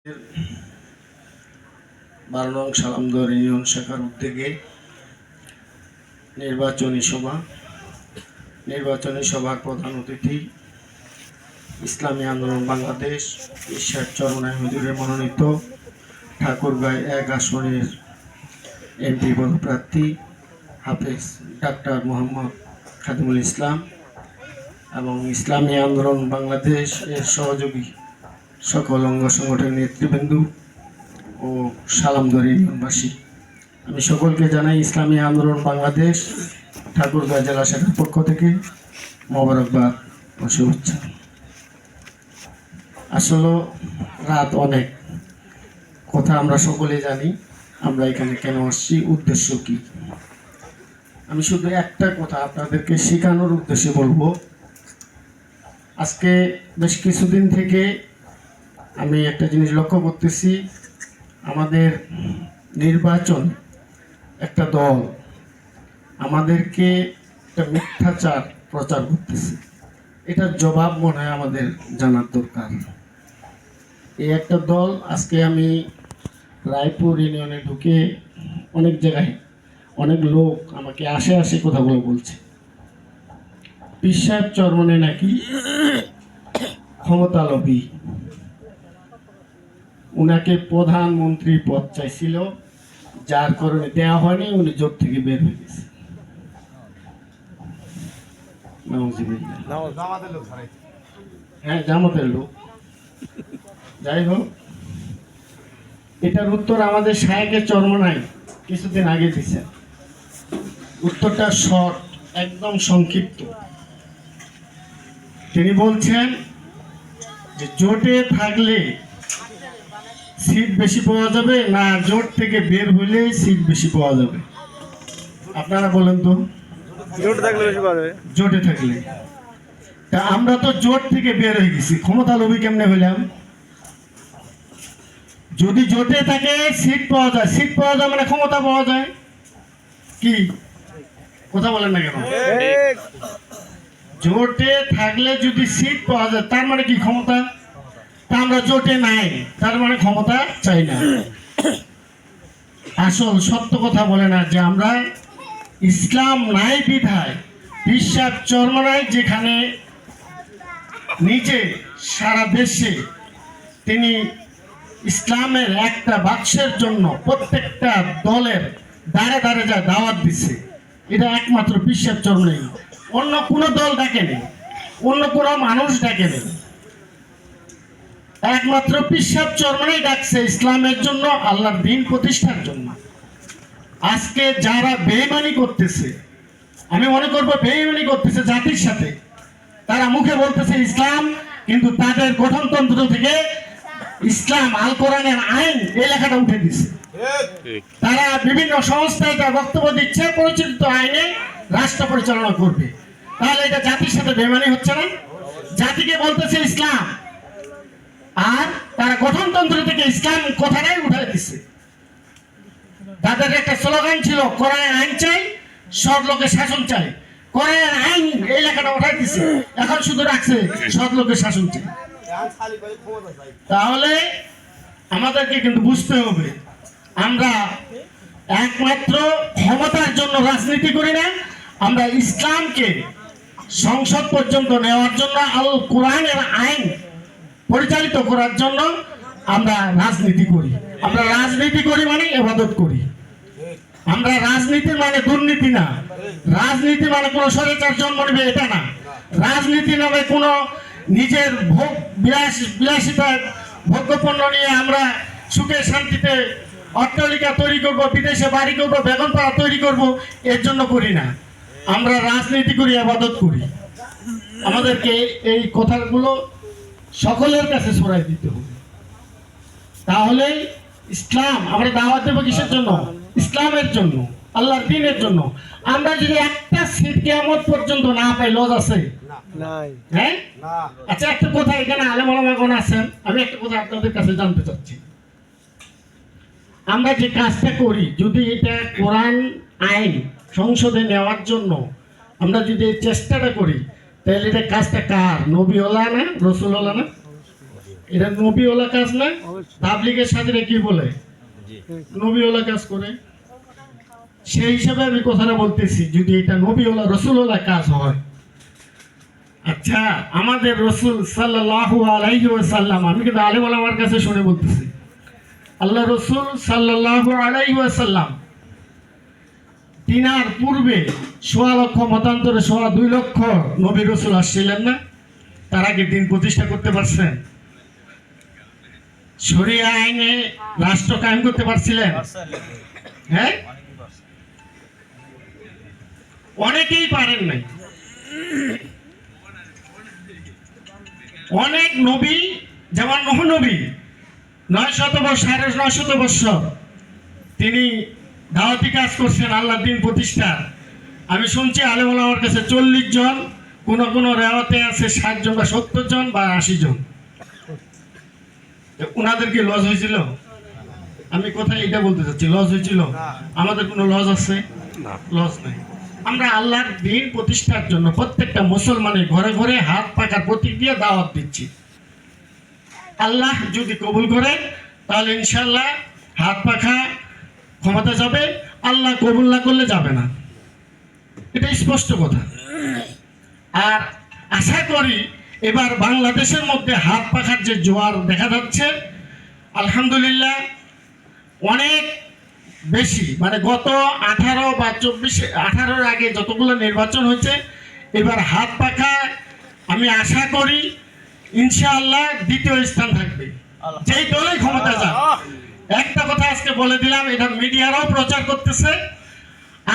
12 নং সালামদুয়ার ইউনিয়ন শাখার উদ্যোগে নির্বাচনী সভার প্রধান অতিথি ইসলামী আন্দোলন বাংলাদেশ ঈশ্বর চরমনাই হুজুরের মনোনীত ঠাকুরগাঁও 1 আসনের এমপি পদপ্রার্থী হাফেজ ডাক্তার মোহাম্মদ খাদিমুল ইসলাম এবং ইসলামী আন্দোলন বাংলাদেশ এর সহযোগী সকল অঙ্গ সংগঠনের নেতৃবৃন্দ ও সালামদুয়ার ইউনিয়নবাসী, আমি সকলকে জানাই ইসলামী আন্দোলন বাংলাদেশ ঠাকুরগাঁও জেলা শাখার পক্ষ থেকে মোবারকবাদ ও শুভেচ্ছা। আসলে রাত অনেক, কথা আমরা সকলেই জানি, আমরা এখানে কেন আসছি, উদ্দেশ্য কি। আমি শুধু একটা কথা আপনাদেরকে শেখানোর উদ্দেশ্যে বলবো। আজকে বেশ কিছুদিন থেকে আমি একটা জিনিস লক্ষ্য করতেছি, আমাদের নির্বাচন একটা দল আমাদেরকে একটা মিথ্যাচার প্রচার করতেছে। এটার জবাব মনে হয় আমাদের জানার দরকার। এই একটা দল, আজকে আমি রায়পুর ইউনিয়নে ঢুকে অনেক জায়গায় অনেক লোক আমাকে আসে কথাগুলো বলছে। পীর সাহেব চরমনে নাকি ক্ষমতা লোভী, উনাকে প্রধানমন্ত্রী পদ চাইছিল, যার কারণে দেওয়া হয়নি, উনি জোট থেকে বের হয়ে গেছে। হ্যাঁ, জামাতের লোক। যাই হোক, এটার উত্তর আমাদের শায়েখে চরমনাই কিছুদিন আগে দিচ্ছেন। উত্তরটা শর্ট, একদম সংক্ষিপ্ত। তিনি বলছেন যে জোটে থাকলে সিট বেশি পাওয়া যাবে না জোট থেকে বের হলে সিট বেশি পাওয়া যাবে? আপনারা বলেন তো। জোটে থাকলে বেশি পাওয়া যাবে। জোটে থাকলে, তা আমরা তো জোট থেকে বের হয়ে গেছি, ক্ষমতা লোভী কেমনে হইলাম? যদি জোটে থাকে সিট পাওয়া যায়, সিট পাওয়া যায় মানে ক্ষমতা পাওয়া যায়। কি কথা বলেন না কেন? জোটে থাকলে যদি সিট পাওয়া যায় তার মানে কি ক্ষমতা? তা আমরা জোটে নাই, তার মানে ক্ষমতা চাই না। আসল সত্য কথা বলে না যে আমরা ইসলাম নাই বিধায় পীর সাহেব চরমনাই যেখানে নিজে সারা দেশে তিনি ইসলামের একটা বাক্সের জন্য প্রত্যেকটা দলের দাঁড়ে দাঁড়ে যা দাওয়াত দিচ্ছে, এটা একমাত্র পীর সাহেব চরমনাই। অন্য কোনো দল ডাকেনি, অন্য কোনো মানুষ ডাকেনি, একমাত্র পীর সাহেব চরমনাই ডাকছে ইসলামের জন্য, আল্লাহর দ্বীন প্রতিষ্ঠার জন্য। আজকে যারা বেঈমানি করতেছে, আমি মনে করবো বেঈমানি করতেছে জাতির সাথে, তারা মুখে বলতেছে ইসলাম, কিন্তু তাদের গঠনতন্ত্র থেকে ইসলাম আল কোরআনের আইন এই লেখাটা উঠে দিচ্ছে। তারা বিভিন্ন সংস্থায় তার বক্তব্য দিচ্ছে পরিচালিত আইনে রাষ্ট্র পরিচালনা করবে। তাহলে এটা জাতির সাথে বেঈমানি হচ্ছে না? জাতিকে বলতেছে ইসলাম, আর তারা গঠনতন্ত্র থেকে ইসলাম কথাটাই উঠে দিচ্ছে। তাদের একটা স্লোগান ছিল, কোরআনের আইন চাই, সৎ লোকের শাসন চাই। কোরআনের আইন এই লেখাটা উঠাই দিচ্ছে, এখন শুধু রাখছে সৎ লোকের শাসন চাই। তাহলে আমাদেরকে কিন্তু বুঝতে হবে, আমরা একমাত্র ক্ষমতার জন্য রাজনীতি করি না, আমরা ইসলামকে সংসদ পর্যন্ত নেওয়ার জন্য, আল কোরআনের আইন পরিচালিত করার জন্য আমরা রাজনীতি করি। আমরা রাজনীতি করি মানে ইবাদত করি। আমরা রাজনীতি মানে দুর্নীতি না, রাজনীতি মানে কোনো স্বৈরাচার জন্ম নেবে এটা না, রাজনীতি নামে কোনো নিজের ভোগ বিলাসিতা ভোগ্যপণ্য নিয়ে আমরা সুখে শান্তিতে অট্টালিকা তৈরি করব, বিদেশে বাড়ি করব, বেগম পাড়া তৈরি করব, এর জন্য করি না। আমরা রাজনীতি করি, ইবাদত করি। আমাদেরকে এই কথাগুলো সকলের কাছে ছড়াই দিতে হবে। তাহলে ইসলাম আমরা দাওয়াত দেবো কিসের জন্য? ইসলামের জন্য, আল্লাহর দ্বীনের জন্য। আমরা যদি একটা সিট কিয়ামত পর্যন্ত না পাই, লজ আছে? হ্যাঁ, আচ্ছা একটা কথা, এখানে আলেম ওলামাগণ আছেন, আমি একটা কথা আপনাদের কাছে জানতে চাচ্ছি। আমরা যে কাজটা করি, যদি এটা কোরআন আইন সংসদে নেওয়ার জন্য আমরা যদি এই চেষ্টাটা করি, তাহলে এটা কাজটা কার? নবী হলা না, রসুল হলা না? এটা নবীওয়ালা কাজ না? তাবলীগের সাথীরা কি বলে? নবীওয়ালা কাজ করে। সেই হিসাবে আমি কথাটা বলতেছি, যদি এটা নবীওয়ালা রসুলওয়ালা কাজ হয়। আচ্ছা, আমাদের রসুল সাল্লাল্লাহু আলাইহি ওয়াসাল্লাম, আমি কিন্তু আলেম ওলামার কাছে শুনে বলতেছি, আল্লাহ রসুল সাল্লাল্লাহু আলাইহি ওয়াসাল্লাম তিনার পূর্বে 1.5 লক্ষ, মতান্তরে 2.5 লক্ষ নবী রসুল আসছিলেন না? তার আগে দিন প্রতিষ্ঠা করতে পারছেন? শরিয়া আইনে রাষ্ট্র কায়েম করতে পারছিলেন? হ্যাঁ, অনেকেই পারেন নাই। অনেক নবী, যেমন নূহ নবী 900 বছর, 950 বছর তিনি দাওয়াতি কাজ করছেন আল্লাহর দিন প্রতিষ্ঠা। আমি শুনছি আলেম ওলামার কাছে 40 জন, কোন কোন রেওয়াতে আছে 60 জন বা 70 জন বা 80 জন। ওনাদের কি লস হয়েছিল? আমি কোথায় এটা বলতে চাচ্ছি, লস হয়েছিল? আমাদের কোনো লস আছে? লস নাই। আমরা আল্লাহর দিন প্রতিষ্ঠার জন্য প্রত্যেকটা মুসলমানের ঘরে ঘরে হাত পাকার প্রতীক দিয়ে দাওয়াত দিচ্ছি। আল্লাহ যদি কবুল করে তাহলে ইনশাল্লাহ হাত পাখা ক্ষমতা যাবে, আল্লাহ কবুল না করলে যাবে না, এটা স্পষ্ট কথা। আর আশা করি এবার বাংলাদেশের মধ্যে হাত পাখার যে জোয়ার দেখা যাচ্ছে, আলহামদুলিল্লাহ অনেক বেশি, মানে গত 18 বা 18 আগে যতগুলো নির্বাচন হয়েছে, এবার হাত পাখা আমি আশা করি ইনশাআল্লাহ দ্বিতীয় স্থান থাকবে, যেই দলই ক্ষমতা যাক। একটা কথা আজকে বলে দিলাম, এটা মিডিয়ারাও প্রচার করতেছে।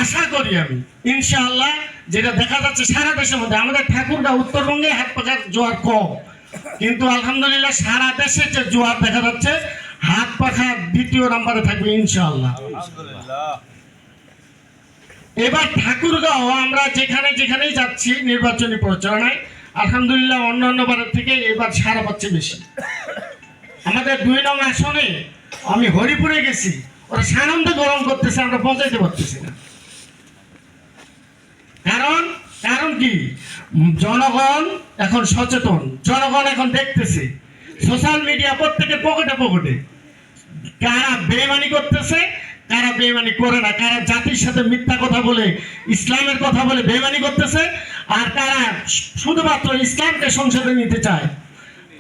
আশা করি আমি ইনশাআল্লাহ, যেটা দেখা যাচ্ছে সারা দেশের মধ্যে, আমাদের ঠাকুরগাঁও উত্তরবঙ্গে হাত পাখার জোয়ার কম, কিন্তু আলহামদুলিল্লাহ সারা দেশে যে জোয়ার দেখা যাচ্ছে, হাত পাখা দ্বিতীয় নম্বরে থাকবে ইনশাআল্লাহ। এবার ঠাকুরগাঁও আমরা যেখানে যেখানেই যাচ্ছি নির্বাচনী প্রচারণায়, আলহামদুলিল্লাহ অন্যান্য বারের থেকে এবার সারা পাচ্ছে বেশি। আমাদের 2 নং আসনে আমি হরিপুরে গেছি, ওরা সানন্দে গরম করতেছে, আমরা পৌঁছাইতে পারতেছি না। কারণ কি? জনগণ এখন সচেতন, জনগণ এখন দেখতেছে সোশ্যাল মিডিয়া প্রত্যেকের পকেটে পকেটে কারা বেঈমানি করতেছে, কারা বেঈমানি করে না, কারা জাতির সাথে মিথ্যা কথা বলে, ইসলামের কথা বলে বেঈমানি করতেছে, আর কারা শুধুমাত্র ইসলামকে সংসদে নিতে চায়।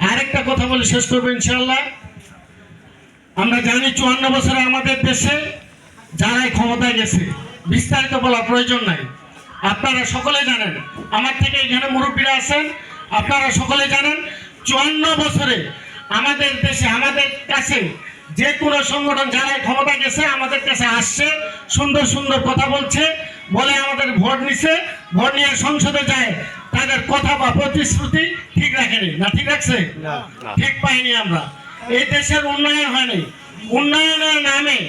আরেকটা কথা বলে শেষ করবো ইনশাআল্লাহ। আমরা জানি 54 বছরে আমাদের দেশে যারাই ক্ষমতায় গেছে, বিস্তারিত বলার প্রয়োজন নাই, আপনারা সকলে জানেন, আমার থেকে এখানে মুরব্বীরা আছেন, আপনারা সকলে জানেন 54 বছরে আমাদের দেশে, আমাদের কাছে যে কোনো সংগঠন যারাই ক্ষমতা গেছে আমাদের কাছে আসছে, সুন্দর সুন্দর কথা বলছে, বলে আমাদের ভোট নিছে, ভোট নিয়ে সংসদে যায়, তাদের কথা বা প্রতিশ্রুতি ঠিক রাখেনি না? ঠিক রাখছে? ঠিক পাইনি আমরা। এই দেশের উন্নয়ন হয়নি, উন্নয়নের নামে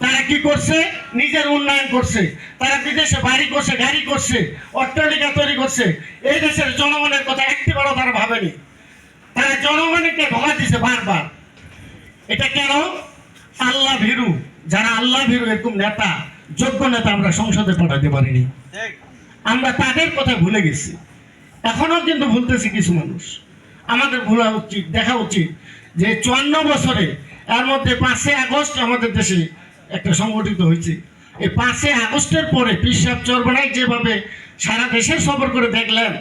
তারা কি করছে? নিজের উন্নয়ন করছে, তারা বিদেশে বাড়ি করছে, গাড়ি করছে, অট্টালিকা তৈরি করছে। এই দেশের জনগণের কথা একটিবারও তারা ভাবেনি, তারা জনগণকে ধোঁকা দিছে বারবার। এটা কেন? আল্লাহ ভীরু, যারা আল্লাহ ভীরু এরকম নেতা, যোগ্য নেতা আমরা সংসদে পাঠাতে পারিনি, আমরা তাদের কথা ভুলে গেছি। এখনো কিন্তু ভুলতেছি কিছু মানুষ। আমাদের ভোলা উচিত, দেখা উচিত যে 54 বছরে এর মধ্যে 5 আগস্ট আমাদের দেশে একটা সংগঠিত হয়েছে। এই 5 আগস্টের পরে পীর সাহেব চরমনাই যেভাবে সারা দেশে সফর করে দেখলেন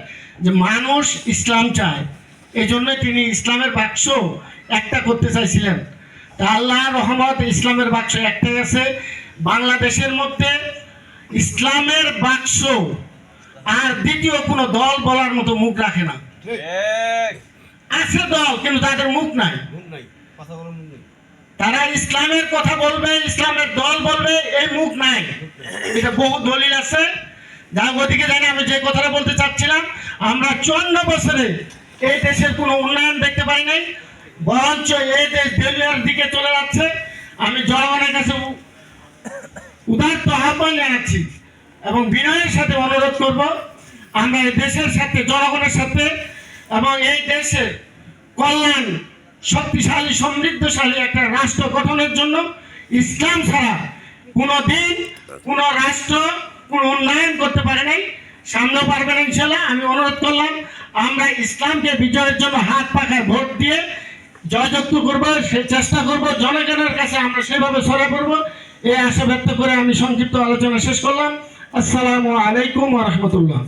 যে মানুষ ইসলাম চায়, এই জন্যই তিনি ইসলামের বাক্স একটা করতে চাইছিলেন। তা আল্লাহ রহমত, ইসলামের বাক্স একটাই আছে বাংলাদেশের মধ্যে। ইসলামের বাক্স আর দ্বিতীয় কোনো দল বলার মতো মুখ রাখে না। আছে দল, কিন্তু তাদের মুখ নাই। তারা ইসলামের কথা বলবে, ইসলামের দল বলবে, এই মুখ নাই। এটা বহু দলিল আছে, যা ওদিকে জানি। আমি যে কথাটা বলতে চাচ্ছিলাম, আমরা 54 বছরে এই দেশের কোনো উন্নয়ন দেখতে পাই নাই, বরঞ্চ এই দেশ দেউলিয়ার দিকে চলে যাচ্ছে। আমি জনগণের কাছে উদাত্ত আহ্বান জানাচ্ছি এবং বিনয়ের সাথে অনুরোধ করব, আমরা এই দেশের সাথে, জনগণের সাথে এবং এই দেশের কল্যাণ, শক্তিশালী সমৃদ্ধশালী একটা রাষ্ট্র গঠনের জন্য ইসলাম ছাড়া কোনো দিন কোনো রাষ্ট্র কোনো উন্নয়ন করতে পারে নাই, সামনে পারবে না ইনশাল্লাহ। আমি অনুরোধ করলাম আমরা ইসলামকে বিজয়ের জন্য হাত পাখায় ভোট দিয়ে জয়যুক্ত করবো, সে চেষ্টা করব, জনগণের কাছে আমরা সেভাবে ছড়া করবো। এই আশা ব্যক্ত করে আমি সংক্ষিপ্ত আলোচনা শেষ করলাম। আসসালামু আলাইকুম ওয়া রাহমাতুল্লাহ।